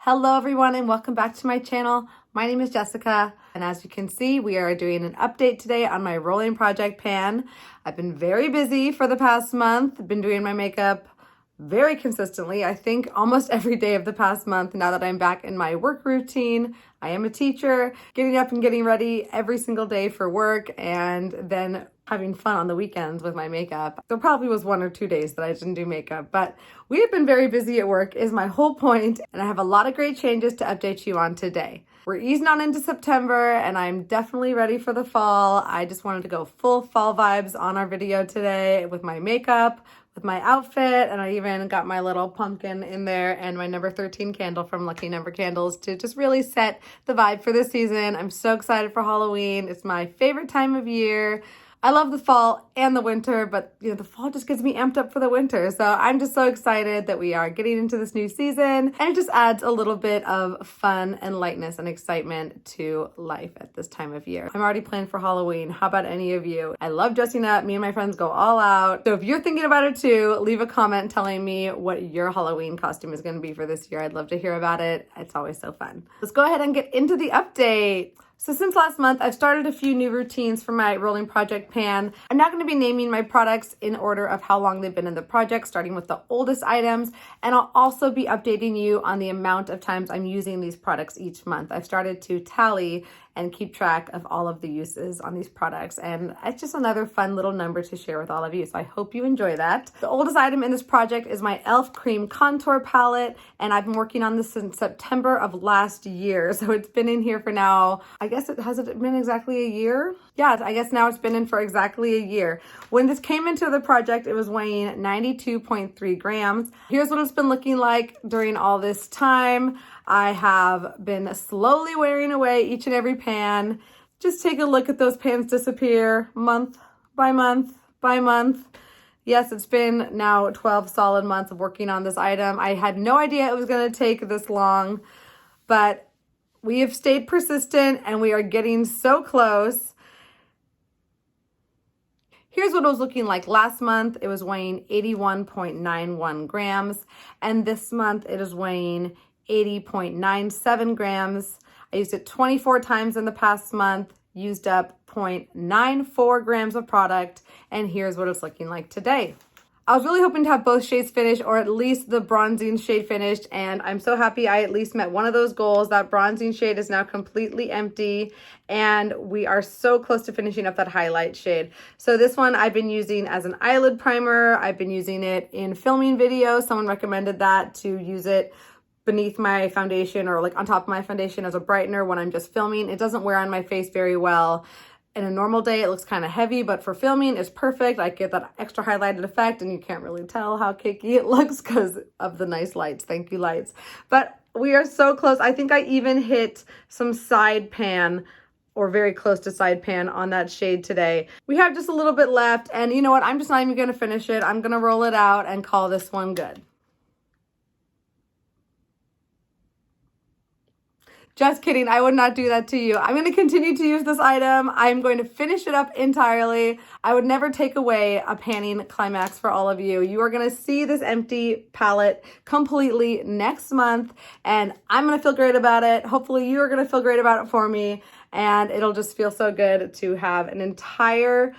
Hello everyone and welcome back to my channel. My name is Jessica and as you can see we are doing an update today on my rolling project pan. I've been very busy for the past month. I've been doing my makeup very consistently, I think almost every day of the past month now that I'm back in my work routine. I am a teacher, getting up and getting ready every single day for work and then having fun on the weekends with my makeup. There probably was 1 or 2 days that I didn't do makeup, but we have been very busy at work is my whole point, and I have a lot of great changes to update you on today. We're easing on into September and I'm definitely ready for the fall. I just wanted to go full fall vibes on our video today with my makeup, with my outfit, and I even got my little pumpkin in there and my number 13 candle from Lucky Number Candles to just really set the vibe for this season. I'm so excited for Halloween. It's my favorite time of year. I love the fall and the winter, but the fall just gets me amped up for the winter. So I'm just so excited that we are getting into this new season, and it just adds a little bit of fun and lightness and excitement to life at this time of year. I'm already planning for Halloween. How about any of you? I love dressing up. Me and my friends go all out. So if you're thinking about it too, leave a comment telling me what your Halloween costume is going to be for this year. I'd love to hear about it. It's always so fun. Let's go ahead and get into the update. So since last month, I've started a few new routines for my rolling project pan. I'm not going to be naming my products in order of how long they've been in the project, starting with the oldest items, and I'll also be updating you on the amount of times I'm using these products each month. I've started to tally and keep track of all of the uses on these products, and it's just another fun little number to share with all of you, so I hope you enjoy that. The oldest item in this project is my e.l.f. Cream Contour Palette, and I've been working on this since September of last year, so it's been in here for now, I guess has it been exactly a year? Yeah, I guess now it's been in for exactly a year. When this came into the project, it was weighing 92.3 grams. Here's what it's been looking like during all this time. I have been slowly wearing away each and every pan. Just take a look at those pans disappear month by month by month. Yes, it's been now 12 solid months of working on this item. I had no idea it was going to take this long, but we have stayed persistent and we are getting so close. Here's what it was looking like last month. It was weighing 81.91 grams, and this month it is weighing 80.97 grams. I used it 24 times in the past month, used up 0.94 grams of product, and here's what it's looking like today. I was really hoping to have both shades finished, or at least the bronzing shade finished, and I'm so happy I at least met one of those goals. That bronzing shade is now completely empty, and we are so close to finishing up that highlight shade. So this one I've been using as an eyelid primer. I've been using it in filming videos. Someone recommended that to use it beneath my foundation or like on top of my foundation as a brightener when I'm just filming. It doesn't wear on my face very well. In a normal day, it looks kind of heavy, but for filming, it's perfect. I get that extra highlighted effect, and you can't really tell how cakey it looks because of the nice lights. Thank you, lights. But we are so close. I think I even hit some side pan or very close to side pan on that shade today. We have just a little bit left, and you know what? I'm just not even going to finish it. I'm going to roll it out and call this one good. Just kidding, I would not do that to you. I'm going to continue to use this item. I'm going to finish it up entirely. I would never take away a panning climax for all of you. You are going to see this empty palette completely next month, and I'm going to feel great about it. Hopefully you are going to feel great about it for me, and it'll just feel so good to have an entire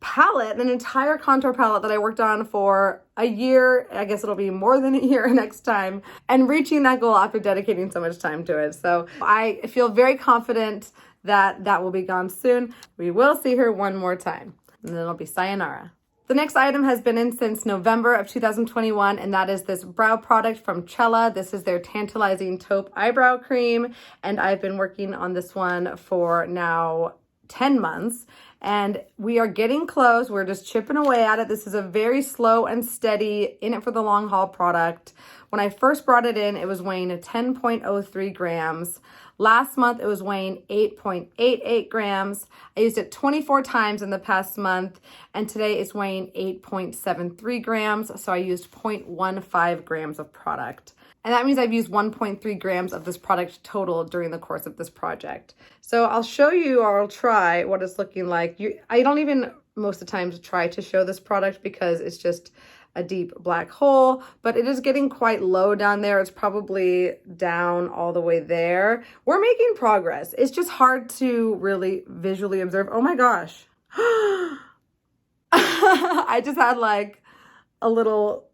palette, an entire contour palette that I worked on for a year. I guess it'll be more than a year next time, and reaching that goal after dedicating so much time to it. So I feel very confident that that will be gone soon. We will see her one more time, and then it'll be sayonara. The next item has been in since November of 2021, and that is this brow product from CHELLA. This is their Tantalizing Taupe Eyebrow Cream, and I've been working on this one for now 10 months. And we are getting close. We're just chipping away at it. This is a very slow and steady, in it for the long haul product. When I first brought it in, it was weighing 10.03 grams. Last month, it was weighing 8.88 grams. I used it 24 times in the past month, and today it's weighing 8.73 grams. So I used 0.15 grams of product. And that means I've used 1.3 grams of this product total during the course of this project. So I'll show you, or I'll try what it's looking like. I don't even most of the time try to show this product because it's just a deep black hole, but it is getting quite low down there. It's probably down all the way there. We're making progress. It's just hard to really visually observe. Oh my gosh. I just had like a little,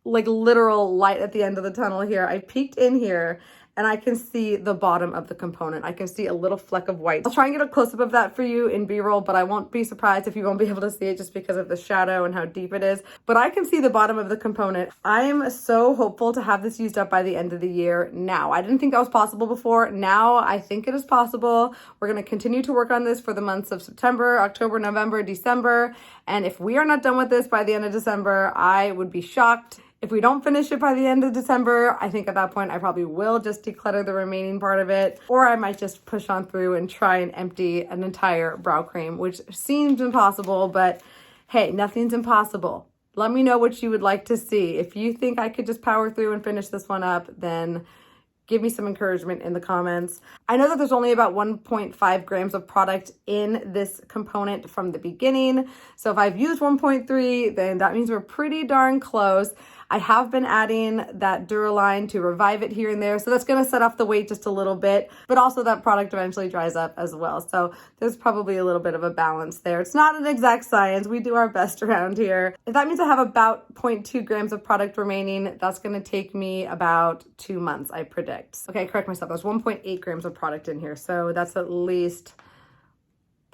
like literal light at the end of the tunnel here. I peeked in here and I can see the bottom of the component. I can see a little fleck of white. I'll try and get a close-up of that for you in B-roll, but I won't be surprised if you won't be able to see it just because of the shadow and how deep it is. But I can see the bottom of the component. I am so hopeful to have this used up by the end of the year now. I didn't think that was possible before. Now I think it is possible. We're gonna continue to work on this for the months of September, October, November, December. And if we are not done with this by the end of December, I would be shocked. If we don't finish it by the end of December, I think at that point I probably will just declutter the remaining part of it, or I might just push on through and try and empty an entire brow cream, which seems impossible, but hey, nothing's impossible. Let me know what you would like to see. If you think I could just power through and finish this one up, then give me some encouragement in the comments. I know that there's only about 1.5 grams of product in this component from the beginning. So if I've used 1.3, then that means we're pretty darn close. I have been adding that Duraline to revive it here and there. So that's gonna set off the weight just a little bit, but also that product eventually dries up as well. So there's probably a little bit of a balance there. It's not an exact science. We do our best around here. If that means I have about 0.2 grams of product remaining, that's gonna take me about 2 months, I predict. Okay, correct myself. There's 1.8 grams of product in here. So that's at least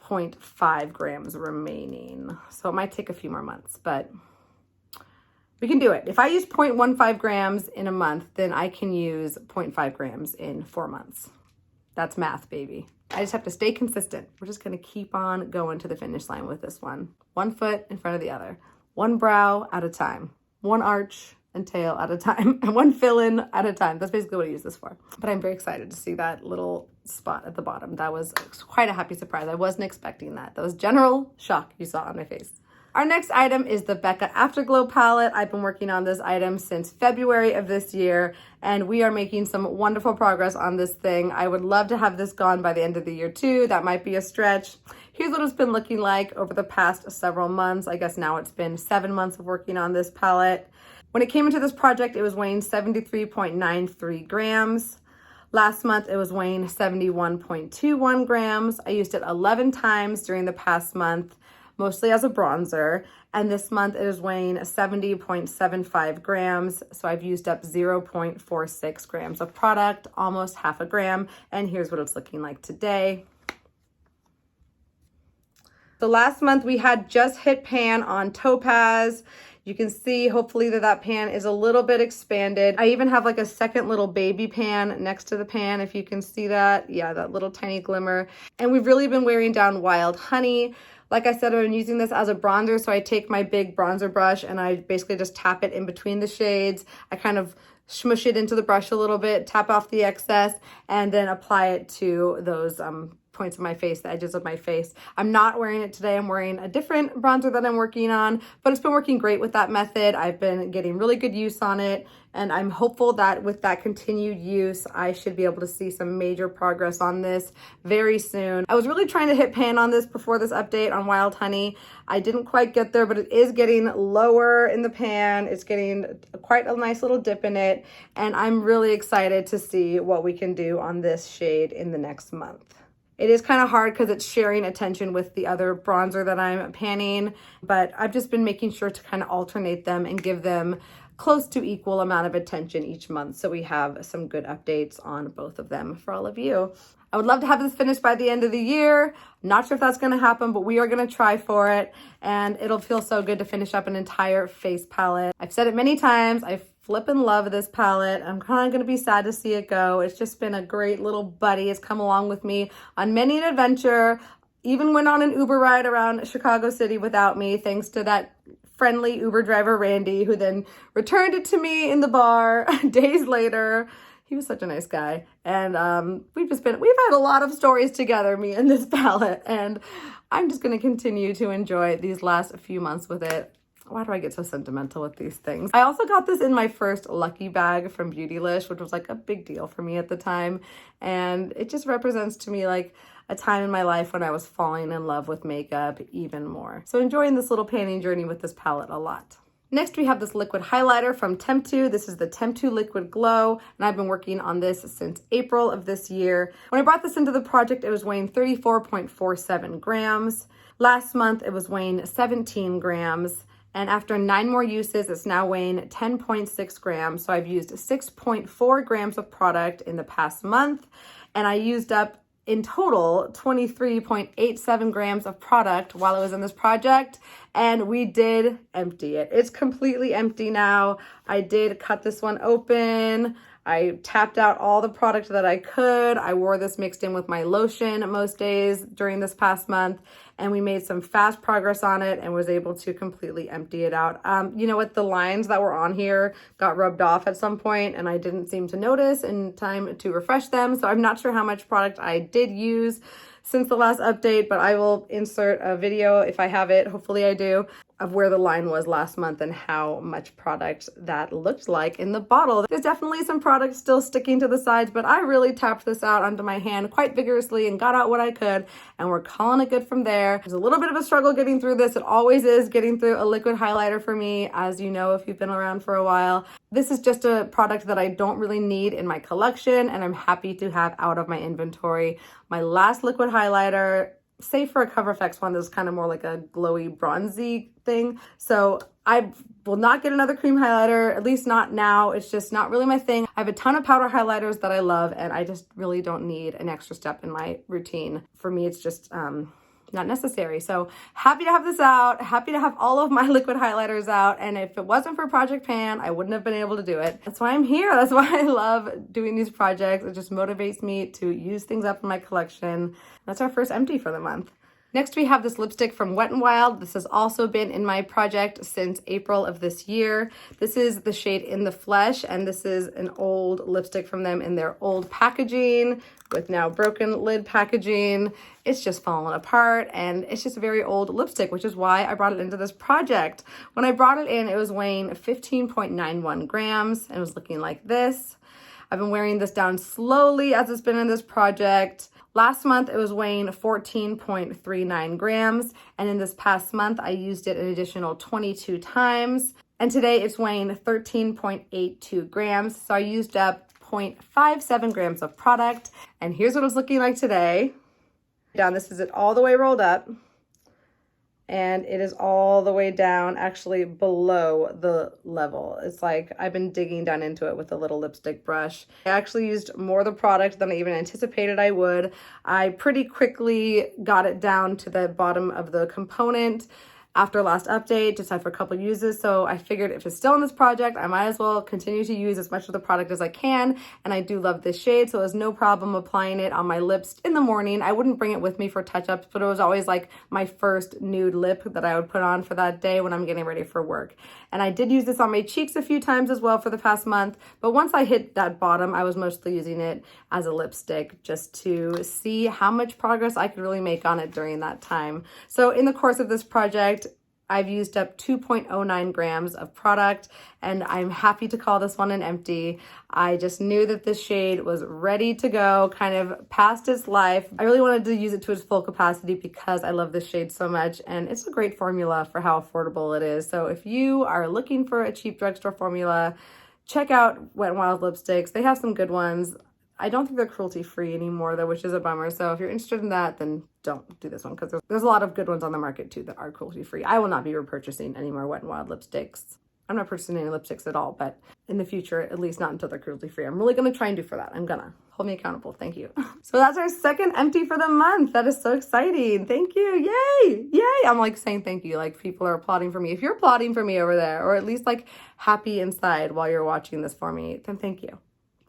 0.5 grams remaining. So it might take a few more months, but we can do it. If I use 0.15 grams in a month, then I can use 0.5 grams in 4 months. That's math, baby. I just have to stay consistent. We're just gonna keep on going to the finish line with this one. One foot in front of the other. One brow at a time. One arch and tail at a time. And one fill-in at a time. That's basically what I use this for. But I'm very excited to see that little spot at the bottom. That was quite a happy surprise. I wasn't expecting that. That was general shock you saw on my face. Our next item is the Becca Afterglow palette. I've been working on this item since February of this year, and we are making some wonderful progress on this thing. I would love to have this gone by the end of the year too. That might be a stretch. Here's what it's been looking like over the past several months. I guess now it's been 7 months of working on this palette. When it came into this project, it was weighing 73.93 grams. Last month, it was weighing 71.21 grams. I used it 11 times during the past month, mostly as a bronzer. And this month it is weighing 70.75 grams. So I've used up 0.46 grams of product, almost half a gram. And here's what it's looking like today. So last month we had just hit pan on Topaz. You can see hopefully that pan is a little bit expanded. I even have like a second little baby pan next to the pan, if you can see that. Yeah, that little tiny glimmer. And we've really been wearing down Wild Honey. Like I said, I'm using this as a bronzer, so I take my big bronzer brush and I basically just tap it in between the shades. I kind of smush it into the brush a little bit, tap off the excess, and then apply it to those points of my face, the edges of my face. I'm not wearing it today. I'm wearing a different bronzer that I'm working on, but it's been working great with that method. I've been getting really good use on it, and I'm hopeful that with that continued use, I should be able to see some major progress on this very soon. I was really trying to hit pan on this before this update on Wild Honey. I didn't quite get there, but it is getting lower in the pan. It's getting quite a nice little dip in it, and I'm really excited to see what we can do on this shade in the next month. It is kind of hard because it's sharing attention with the other bronzer that I'm panning, but I've just been making sure to kind of alternate them and give them close to equal amount of attention each month, so we have some good updates on both of them for all of you. I would love to have this finished by the end of the year. Not sure if that's going to happen, but we are going to try for it, and it'll feel so good to finish up an entire face palette. I've said it many times, I flippin' love this palette. I'm kind of going to be sad to see it go. It's just been a great little buddy. It's come along with me on many an adventure, even went on an Uber ride around Chicago City without me, thanks to that friendly Uber driver, Randy, who then returned it to me in the bar days later. He was such a nice guy. And we've had a lot of stories together, me and this palette. And I'm just going to continue to enjoy these last few months with it. Why do I get so sentimental with these things? I also got this in my first Lucky bag from Beautylish, which was like a big deal for me at the time. And it just represents to me like a time in my life when I was falling in love with makeup even more. So enjoying this little panning journey with this palette a lot. Next, we have this liquid highlighter from Temptu. This is the Temptu Liquid Glow, and I've been working on this since April of this year. When I brought this into the project, it was weighing 34.47 grams. Last month, it was weighing 17 grams. And after 9 more uses, it's now weighing 10.6 grams. So I've used 6.4 grams of product in the past month, and I used up in total 23.87 grams of product while I was in this project, and we did empty it. It's completely empty now. I did cut this one open. I tapped out all the product that I could. I wore this mixed in with my lotion most days during this past month, and we made some fast progress on it and was able to completely empty it out. You know what? The lines that were on here got rubbed off at some point, and I didn't seem to notice in time to refresh them. So I'm not sure how much product I did use since the last update, but I will insert a video if I have it, hopefully I do, of where the line was last month and how much product that looked like in the bottle. There's definitely some product still sticking to the sides, but I really tapped this out onto my hand quite vigorously and got out what I could, and we're calling it good from there. There's a little bit of a struggle getting through this. It always is getting through a liquid highlighter for me, as you know if you've been around for a while. This is just a product that I don't really need in my collection, and I'm happy to have out of my inventory. My last liquid highlighter, save for a Cover FX one that's kind of more like a glowy bronzy thing. So I will not get another cream highlighter, at least not now. It's just not really my thing. I have a ton of powder highlighters that I love, and I just really don't need an extra step in my routine. For me, it's just not necessary. So happy to have this out, happy to have all of my liquid highlighters out. And if it wasn't for Project Pan, I wouldn't have been able to do it. That's why I'm here. That's why I love doing these projects. It just motivates me to use things up in my collection. That's our first empty for the month. Next, we have this lipstick from Wet n Wild. This has also been in my project since April of this year. This is the shade In the Flesh, and this is an old lipstick from them in their old packaging with now broken lid packaging. It's just fallen apart, and it's just a very old lipstick, which is why I brought it into this project. When I brought it in, it was weighing 15.91 grams and it was looking like this. I've been wearing this down slowly as it's been in this project. Last month, it was weighing 14.39 grams, and in this past month, I used it an additional 22 times, and today it's weighing 13.82 grams, so I used up 0.57 grams of product, and here's what it's looking like today. Down, this is it all the way rolled up, and it is all the way down, actually below the level. It's like I've been digging down into it with a little lipstick brush. I actually used more of the product than I even anticipated I would. I pretty quickly got it down to the bottom of the component after last update, just had for a couple of uses. So I figured if it's still in this project, I might as well continue to use as much of the product as I can. And I do love this shade, so it was no problem applying it on my lips in the morning. I wouldn't bring it with me for touch-ups, but it was always like my first nude lip that I would put on for that day when I'm getting ready for work. And I did use this on my cheeks a few times as well for the past month. But once I hit that bottom, I was mostly using it as a lipstick just to see how much progress I could really make on it during that time. So in the course of this project, I've used up 2.09 grams of product, and I'm happy to call this one an empty. I just knew that this shade was ready to go, kind of past its life. I really wanted to use it to its full capacity because I love this shade so much, and it's a great formula for how affordable it is. So if you are looking for a cheap drugstore formula, check out Wet n Wild lipsticks. They have some good ones. I don't think they're cruelty-free anymore though, which is a bummer. So if you're interested in that, then don't do this one because there's a lot of good ones on the market too that are cruelty-free. I will not be repurchasing any more Wet n Wild lipsticks. I'm not purchasing any lipsticks at all, but in the future, at least not until they're cruelty-free. I'm really gonna try and do for that. I'm gonna hold me accountable. Thank you. So that's our second empty for the month. That is so exciting. Thank you. Yay. Yay. I'm like saying thank you. Like people are applauding for me. If you're applauding for me over there, or at least like happy inside while you're watching this for me, then thank you.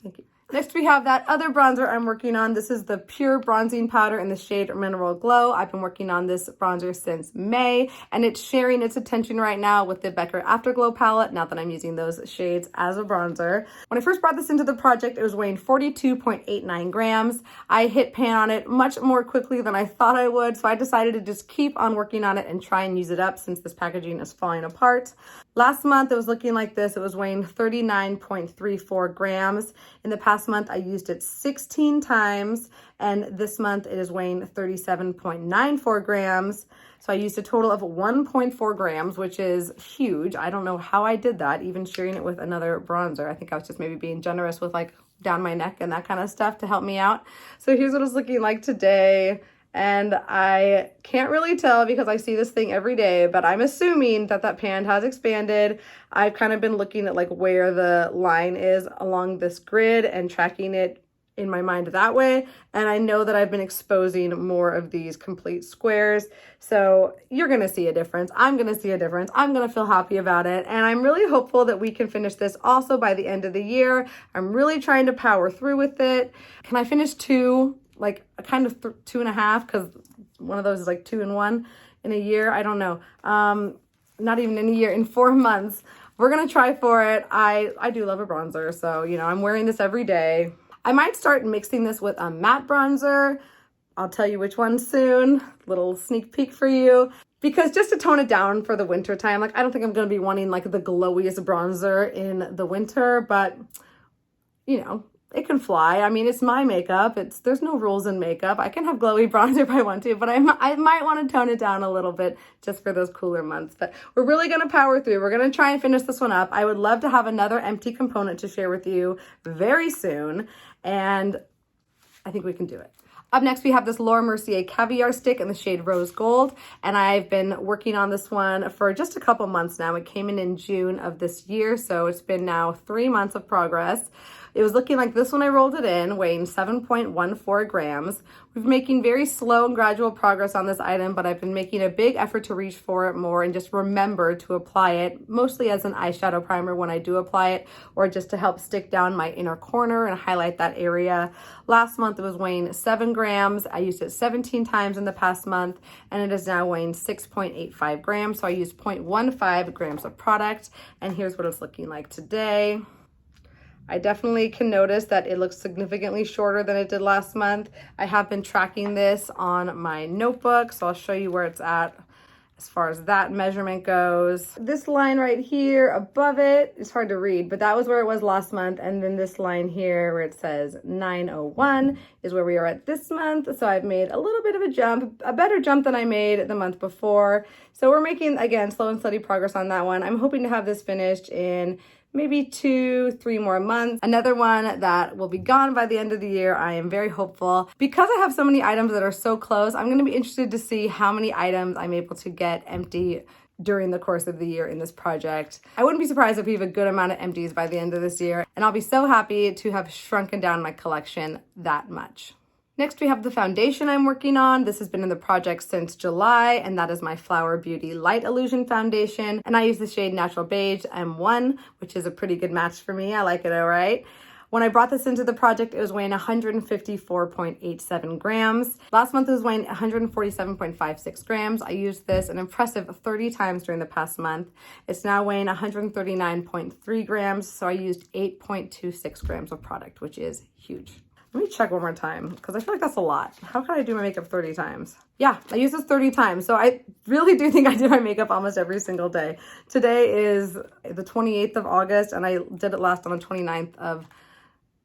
Thank you. Next, we have that other bronzer I'm working on. This is the Pure Bronzing Powder in the shade Mineral Glow. I've been working on this bronzer since May, and it's sharing its attention right now with the Becca Afterglow palette, now that I'm using those shades as a bronzer. When I first brought this into the project, it was weighing 42.89 grams. I hit pan on it much more quickly than I thought I would, so I decided to just keep on working on it and try and use it up since this packaging is falling apart. Last month, it was looking like this. It was weighing 39.34 grams. In the past month, I used it 16 times, and this month it is weighing 37.94 grams. So I used a total of 1.4 grams, which is huge. I don't know how I did that, even sharing it with another bronzer. I think I was just maybe being generous with like down my neck and that kind of stuff to help me out. So here's what it's looking like today. And I can't really tell because I see this thing every day, but I'm assuming that that pan has expanded. I've kind of been looking at like where the line is along this grid and tracking it in my mind that way. And I know that I've been exposing more of these complete squares. So you're going to see a difference. I'm going to see a difference. I'm going to feel happy about it. And I'm really hopeful that we can finish this also by the end of the year. I'm really trying to power through with it. Can I finish two? Like a kind of 2.5, because one of those is like 2 in 1 in a year. I don't know. Not even in a year, in 4 months. We're going to try for it. I do love a bronzer. So, you know, I'm wearing this every day. I might start mixing this with a matte bronzer. I'll tell you which one soon. Little sneak peek for you. Because just to tone it down for the winter time, like I don't think I'm going to be wanting like the glowiest bronzer in the winter, but you know, it can fly. I mean, it's my makeup. There's no rules in makeup. I can have glowy bronzer if I want to, but I might want to tone it down a little bit just for those cooler months. But we're really going to power through. We're going to try and finish this one up. I would love to have another empty component to share with you very soon, and I think we can do it. Up next, we have this Mercier Caviar Stick in the shade Rose Gold, and I've been working on this one for just a couple months now. It came in June of this year, so it's been now 3 months of progress. It was looking like this when I rolled it in, weighing 7.14 grams. We've been making very slow and gradual progress on this item, but I've been making a big effort to reach for it more and just remember to apply it, mostly as an eyeshadow primer when I do apply it, or just to help stick down my inner corner and highlight that area. Last month it was weighing 7 grams. I used it 17 times in the past month, and it is now weighing 6.85 grams. So I used 0.15 grams of product, and here's what it's looking like today. I definitely can notice that it looks significantly shorter than it did last month. I have been tracking this on my notebook, so I'll show you where it's at as far as that measurement goes. This line right here above it is hard to read, but that was where it was last month. And then this line here where it says 901 is where we are at this month. So I've made a little bit of a jump, a better jump than I made the month before. So we're making, again, slow and steady progress on that one. I'm hoping to have this finished in maybe 2-3 more months. Another one that will be gone by the end of the year. I am very hopeful. Because I have so many items that are so close, I'm gonna be interested to see how many items I'm able to get empty during the course of the year in this project. I wouldn't be surprised if we have a good amount of empties by the end of this year, and I'll be so happy to have shrunken down my collection that much. Next, we have the foundation I'm working on. This has been in the project since July, and that is my Flower Beauty Light Illusion Foundation. And I use the shade Natural Beige M1, which is a pretty good match for me. I like it, all right. When I brought this into the project, it was weighing 154.87 grams. Last month it was weighing 147.56 grams. I used this an impressive 30 times during the past month. It's now weighing 139.3 grams, so I used 8.26 grams of product, which is huge. Let me check one more time because I feel like that's a lot. How can I do my makeup 30 times? Yeah, I use this 30 times. So I really do think I do my makeup almost every single day. Today is the 28th of August and I did it last on the 29th of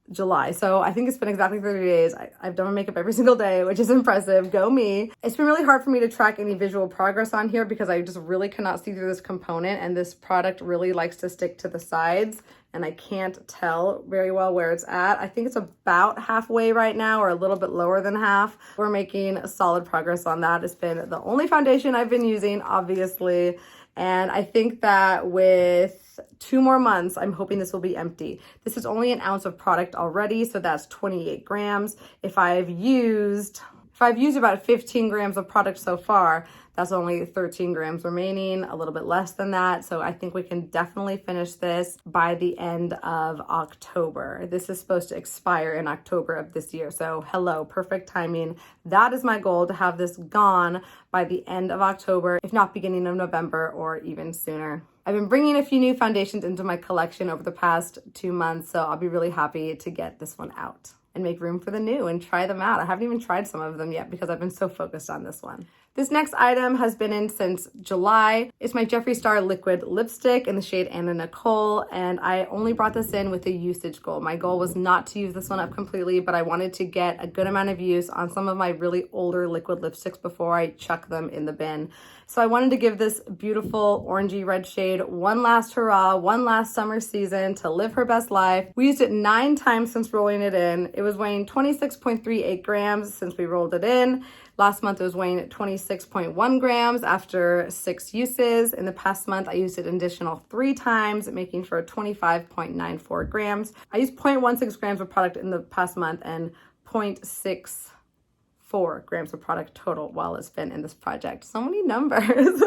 July. So I think it's been exactly 30 days. I've done my makeup every single day, which is impressive. Go me. It's been really hard for me to track any visual progress on here because I just really cannot see through this component, and this product really likes to stick to the sides and I can't tell very well where it's at. I think it's about halfway right now, or a little bit lower than half. We're making solid progress on that. It's been the only foundation I've been using, obviously. And I think that with 2 more months, I'm hoping this will be empty. This is only an ounce of product already, so that's 28 grams. If I've used about 15 grams of product so far, that's only 13 grams remaining, a little bit less than that. So I think we can definitely finish this by the end of October. This is supposed to expire in October of this year. So hello, perfect timing. That is my goal, to have this gone by the end of October, if not beginning of November or even sooner. I've been bringing a few new foundations into my collection over the past 2 months, so I'll be really happy to get this one out. and make room for the new and try them out. I haven't even tried some of them yet because I've been so focused on this one. This next item has been in since July. It's my Jeffree Star Liquid Lipstick in the shade Anna Nicole, and I only brought this in with a usage goal. My goal was not to use this one up completely, but I wanted to get a good amount of use on some of my really older liquid lipsticks before I chuck them in the bin. So I wanted to give this beautiful orangey red shade one last hurrah, one last summer season to live her best life. We used it 9 times since rolling it in. It was weighing 26.38 grams since we rolled it in. Last month it was weighing 26.1 grams after 6 uses. In the past month, I used it an additional 3 times, making for 25.94 grams. I used 0.16 grams of product in the past month and 0.64 grams of product total while it's been in this project. So many numbers.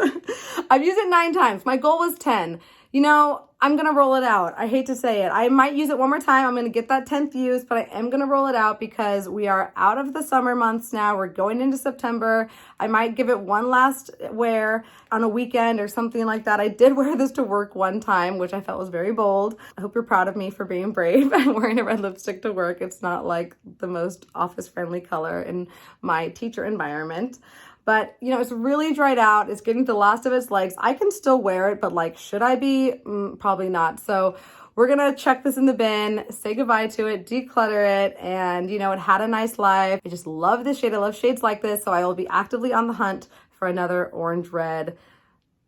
I've used it 9 times. My goal was 10. You know, I'm gonna roll it out. I hate to say it. I might use it one more time. I'm gonna get that 10th use, but I am gonna roll it out because we are out of the summer months now. We're going into September. I might give it one last wear on a weekend or something like that. I did wear this to work one time, which I felt was very bold. I hope you're proud of me for being brave and wearing a red lipstick to work. It's not like the most office-friendly color in my teacher environment. But, you know, it's really dried out. It's getting to the last of its legs. I can still wear it, but like, should I be? Probably not. So we're going to chuck this in the bin, say goodbye to it, declutter it. And, you know, it had a nice life. I just love this shade. I love shades like this. So I will be actively on the hunt for another orange red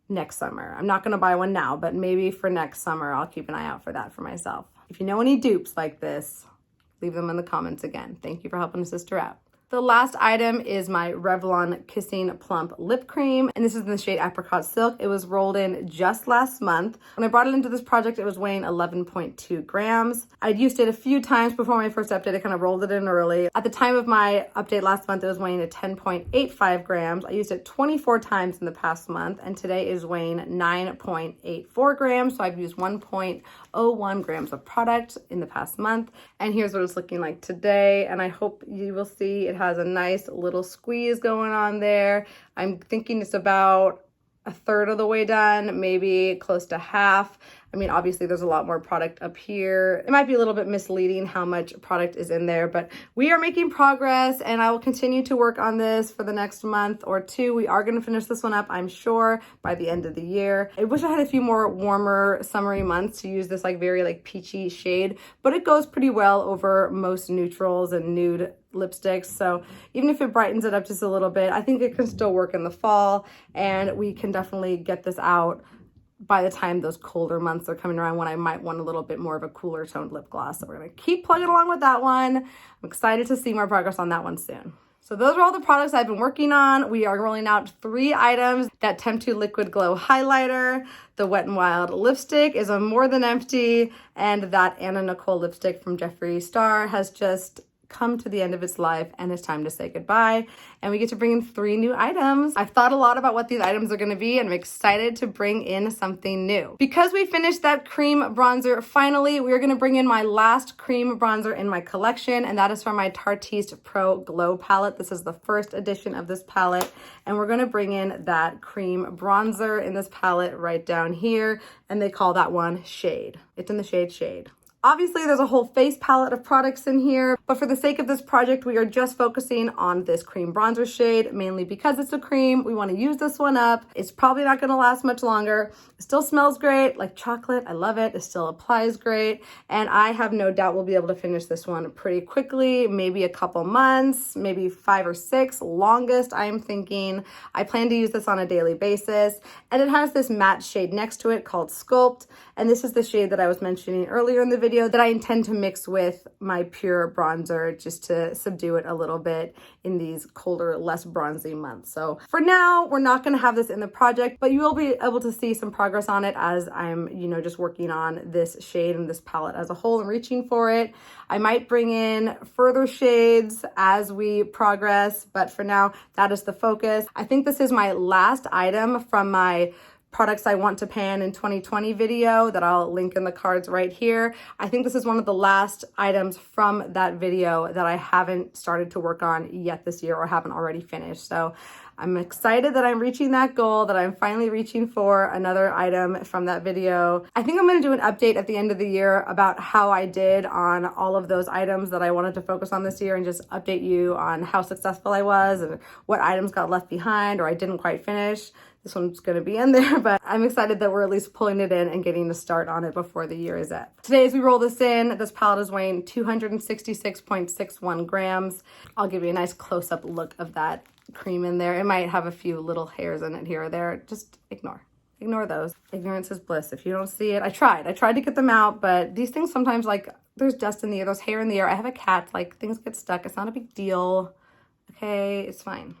next summer. I'm not going to buy one now, but maybe for next summer, I'll keep an eye out for that for myself. If you know any dupes like this, leave them in the comments again. Thank you for helping a sister out. The last item is my Revlon Kissing Plump Lip Cream, and this is in the shade Apricot Silk. It was rolled in just last month. When I brought it into this project, it was weighing 11.2 grams. I'd used it a few times before my first update. I kind of rolled it in early. At the time of my update last month, it was weighing 10.85 grams. I used it 24 times in the past month, and today is weighing 9.84 grams. So I've used 1.01 grams of product in the past month. And here's what it's looking like today. And I hope you will see it has a nice little squeeze going on there. I'm thinking it's about 1/3 of the way done, maybe close to half. I mean, obviously there's a lot more product up here. It might be a little bit misleading how much product is in there, but we are making progress and I will continue to work on this for the next month or 2. We are going to finish this one up, I'm sure, by the end of the year. I wish I had a few more warmer summery months to use this like very like peachy shade, but it goes pretty well over most neutrals and nude lipsticks. So even if it brightens it up just a little bit, I think it can still work in the fall, and we can definitely get this out by the time those colder months are coming around when I might want a little bit more of a cooler toned lip gloss. So we're gonna keep plugging along with that one. I'm excited to see more progress on that one soon. So those are all the products I've been working on. We are rolling out 3 items. That Temptu Liquid Glow Highlighter, the Wet n Wild lipstick is a More Than Empty, and that Anna Nicole lipstick from Jeffree Star has just come to the end of its life and it's time to say goodbye. And we get to bring in 3 new items. I've thought a lot about what these items are gonna be and I'm excited to bring in something new. Because we finished that cream bronzer, finally, we're gonna bring in my last cream bronzer in my collection, and that is from my Tarteist Pro Glow palette. This is the first edition of this palette, and we're gonna bring in that cream bronzer in this palette right down here, and they call that one Shade. It's in the shade Shade. Obviously, there's a whole face palette of products in here, but for the sake of this project, we are just focusing on this cream bronzer shade, mainly because it's a cream. We want to use this one up. It's probably not going to last much longer. It still smells great, like chocolate. I love it. It still applies great, and I have no doubt we'll be able to finish this one pretty quickly, maybe a couple months, maybe 5 or 6, longest, I am thinking. I plan to use this on a daily basis, and it has this matte shade next to it called Sculpt, and this is the shade that I was mentioning earlier in the video that I intend to mix with my pure bronzer just to subdue it a little bit in these colder, less bronzy months. So for now, we're not going to have this in the project, but you will be able to see some progress on it as I'm, you know, just working on this shade and this palette as a whole and reaching for it. I might bring in further shades as we progress, but for now, that is the focus. I think this is my last item from my products I want to pan in 2020 video that I'll link in the cards right here. I think this is one of the last items from that video that I haven't started to work on yet this year or haven't already finished. So I'm excited that I'm reaching that goal, that I'm finally reaching for another item from that video. I think I'm going to do an update at the end of the year about how I did on all of those items that I wanted to focus on this year, and just update you on how successful I was and what items got left behind or I didn't quite finish. This one's going to be in there, but I'm excited that we're at least pulling it in and getting a start on it before the year is up. Today, as we roll this in, this palette is weighing 266.61 grams. I'll give you a nice close-up look of that cream in there. It might have a few little hairs in it here or there. Just ignore those. Ignorance is bliss. If you don't see it, I tried to get them out, but these things sometimes, like, there's dust in the air, there's hair in the air. I have a cat, like, things get stuck. It's not a big deal. Okay, it's fine.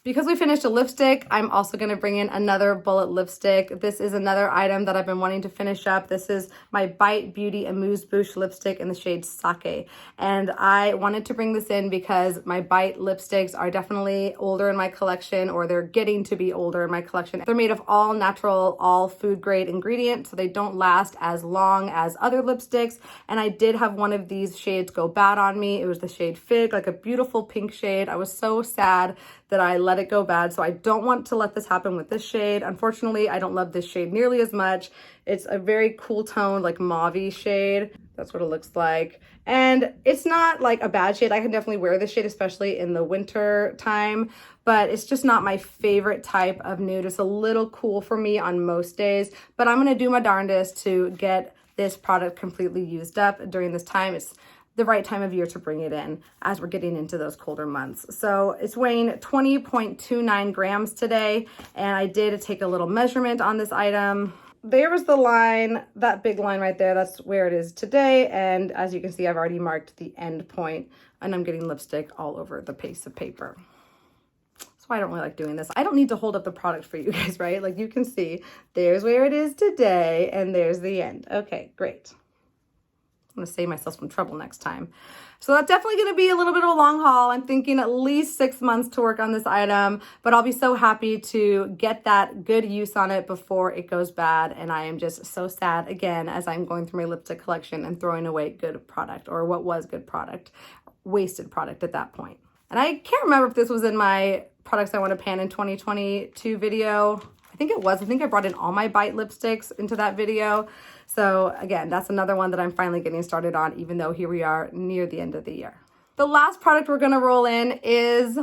Because we finished a lipstick, I'm also going to bring in another bullet lipstick. This is another item that I've been wanting to finish up. This is my Bite Beauty Amouse Bouche lipstick in the shade Sake. And I wanted to bring this in because my Bite lipsticks are definitely older in my collection, or they're getting to be older in my collection. They're made of all natural, all food grade ingredients, so they don't last as long as other lipsticks. And I did have one of these shades go bad on me. It was the shade Fig, like a beautiful pink shade. I was so sad that I let it go bad, so I don't want to let this happen with this shade. Unfortunately, I don't love this shade nearly as much. It's a very cool tone, like mauve-y shade. That's what it looks like. And it's not like a bad shade. I can definitely wear this shade, especially in the winter time, but it's just not my favorite type of nude. It's a little cool for me on most days, but I'm gonna do my darndest to get this product completely used up during this time. It's the right time of year to bring it in as we're getting into those colder months. So it's weighing 20.29 grams today, and I did take a little measurement on this item. There was the line, that big line right there, that's where it is today, and as you can see, I've already marked the end point, and I'm getting lipstick all over the piece of paper. That's why I don't really like doing this. I don't need to hold up the product for you guys, right? Like, you can see, there's where it is today, and there's the end. Okay, great. I'm gonna save myself some trouble next time. So that's definitely gonna be a little bit of a long haul. I'm thinking at least 6 months to work on this item, but I'll be so happy to get that good use on it before it goes bad. And I am just so sad again as I'm going through my lipstick collection and throwing away good product, or what was good product, wasted product at that point. And I can't remember if this was in my products I want to pan in 2022 video. I think it was. I think I brought in all my Bite lipsticks into that video. So again, that's another one that I'm finally getting started on, even though here we are near the end of the year. The last product we're gonna roll in is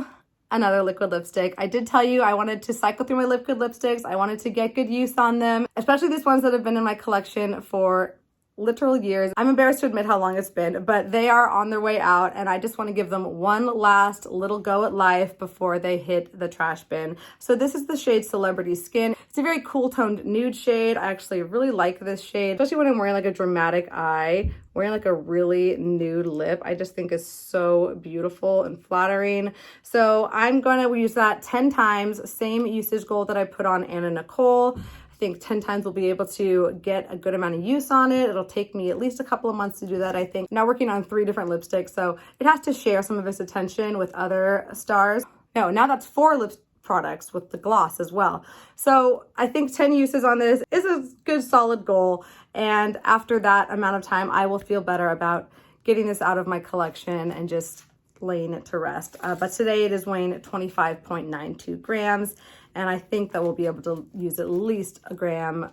another liquid lipstick. I did tell you I wanted to cycle through my liquid lipsticks. I wanted to get good use on them, especially these ones that have been in my collection for literal years. I'm embarrassed to admit how long it's been, but they are on their way out, and I just want to give them one last little go at life before they hit the trash bin. So this is the shade Celebrity Skin. It's a very cool toned nude shade. I actually really like this shade, especially when I'm wearing like a dramatic eye. Wearing like a really nude lip, I just think is so beautiful and flattering. So I'm gonna use that 10 times, same usage goal that I put on Anna Nicole. I think 10 times we'll be able to get a good amount of use on it. It'll take me at least a couple of months to do that, I think. Now working on 3 different lipsticks, so it has to share some of its attention with other stars. No, now that's 4 lip products with the gloss as well. So I think 10 uses on this is a good solid goal. And after that amount of time, I will feel better about getting this out of my collection and just laying it to rest. But today it is weighing 25.92 grams. And I think that we'll be able to use at least a gram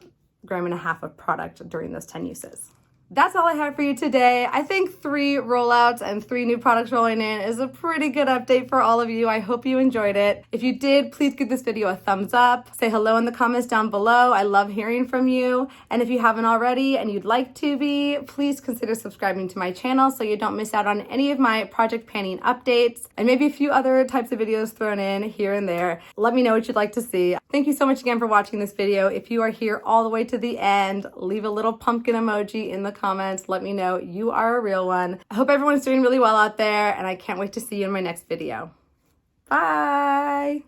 and a half of product during those 10 uses. That's all I have for you today. I think 3 rollouts and 3 new products rolling in is a pretty good update for all of you. I hope you enjoyed it. If you did, please give this video a thumbs up. Say hello in the comments down below. I love hearing from you. And if you haven't already and you'd like to be, please consider subscribing to my channel so you don't miss out on any of my project panning updates and maybe a few other types of videos thrown in here and there. Let me know what you'd like to see. Thank you so much again for watching this video. If you are here all the way to the end, leave a little pumpkin emoji in the comments. Let me know you are a real one. I hope everyone's doing really well out there, and I can't wait to see you in my next video. Bye.